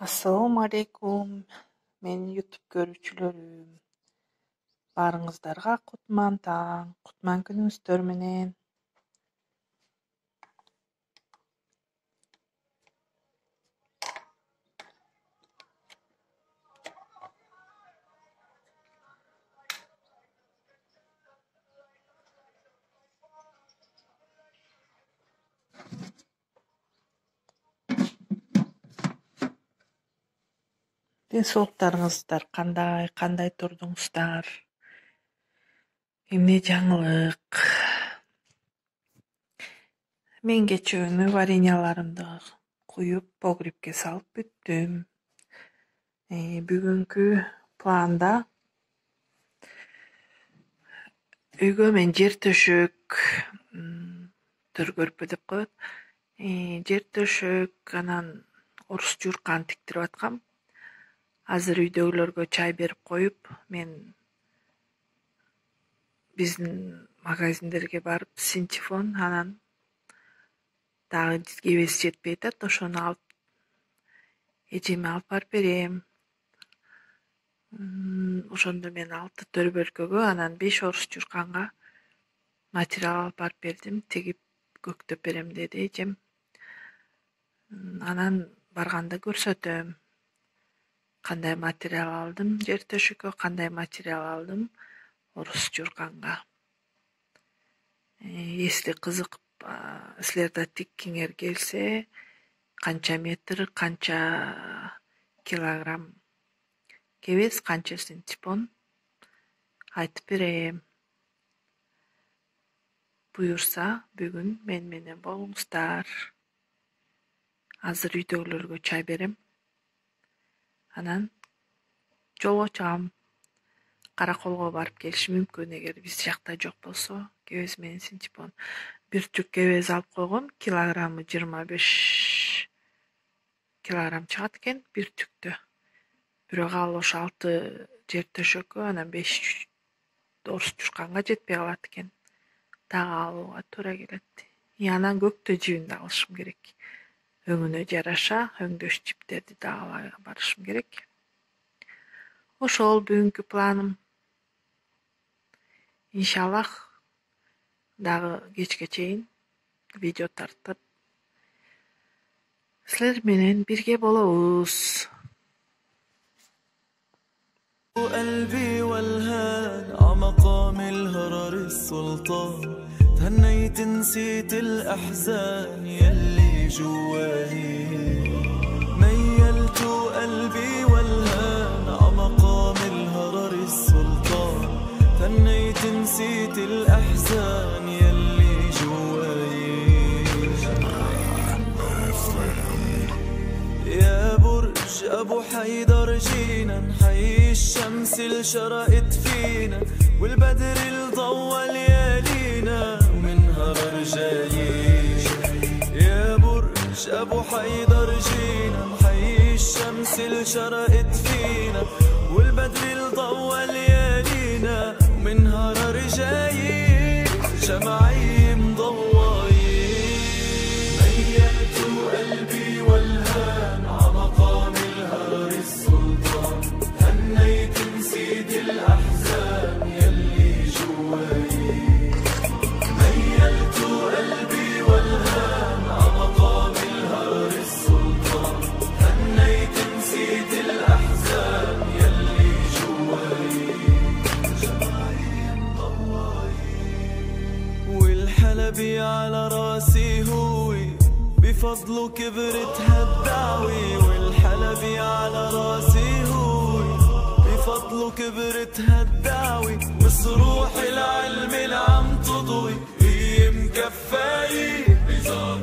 Assalamu alaikum. Мен YouTube көрүүчүлөрүм. Баарыңыздарга кутман таң, кутман күнүңүздөр менен. Ден соолуктарыңыздар кандай турдуңуздар? Эмне жаңылык? Мен кечүүнү вареньяларымды куюп, погребке салып бүттүм. Бүгүнкү планда үйгө мен жер төшөк, төргөрпө деп коет. Жер төшөк, анан орус жууркан тиктирип аткам. Азыр үйдөгүлөргө чай берип коюп, мен биздин магазиндерге барып синтефон, анан дагы кебеси жетпей атат, ошону алып эжеме алып барып берем. Ошондо мен 6 төрбөлкөгө, анан 5 орус жуурканга материал алып барып бердим. Тигип көктөп берем деди эжем. Анан барганда көрсөтөм. Кандай материал алдым жер төшөккө, кандай материал алдым орус жуурканга. Если кызык, силерде тиккиңер келсе, канча метр, канча килограмм кебес, канча синтепон айтып берем. Буюрса, бүгүн мен менен болуңуздар. Азыр үйдөгүлөргө чай берем. Анан жолго чыгам. Караколго барып келиши мүмкүн, эгер биз жакта жок болсо, кебез менен синтепон. Бир түк кебез алып койгом, килограммы 25 килограмм чыгат экен бир түктө. Бирок ал ошо 6 жер төшөккө, анан 5 орус жуурканга жетпей калат экен. Дагы алууга туура келет. Анан көктө жибин да алышым керек. Өңүнө жараша өңдөш жиптерди да ала барышым керек. Ошол бүгүнкү планым. Иншаллах дагы кечке чейин видео тартып силер менен бирге болобуз. قلبي والهان عمقام الهرر السلطان تهنيت نسيت الأحزان يلي جواني ميلت قلبي والهان عمقام الهرر السلطان تهنيت نسيت الأحزان يلي جواني يا برج أبو حيدر جينا نحيي الشمس اللي شرقت فينا والبدر اللي ضوى ليالينا ومنها رجالي يا برج أبو حيدر جينا نحيي الشمس اللي شرقت فينا والبدر اللي ضوى ليالينا ومنها رجالي جمعي مضوي ميلت قلبي والهان عمقام الهرر السلطان هنيت نسيت الأحزان يلي جواي ميلت قلبي والهان عمقام الهرر السلطان هنيت نسيت الأحزان يلي جواي جمعي مضوي والحلبي على راسي هوي بفضله كبرت هالدعوي والحلبي على راسي هوي بفضله كبرت هالدعوي بصروح العلم اللي عم تضوي هي مكفاية بزار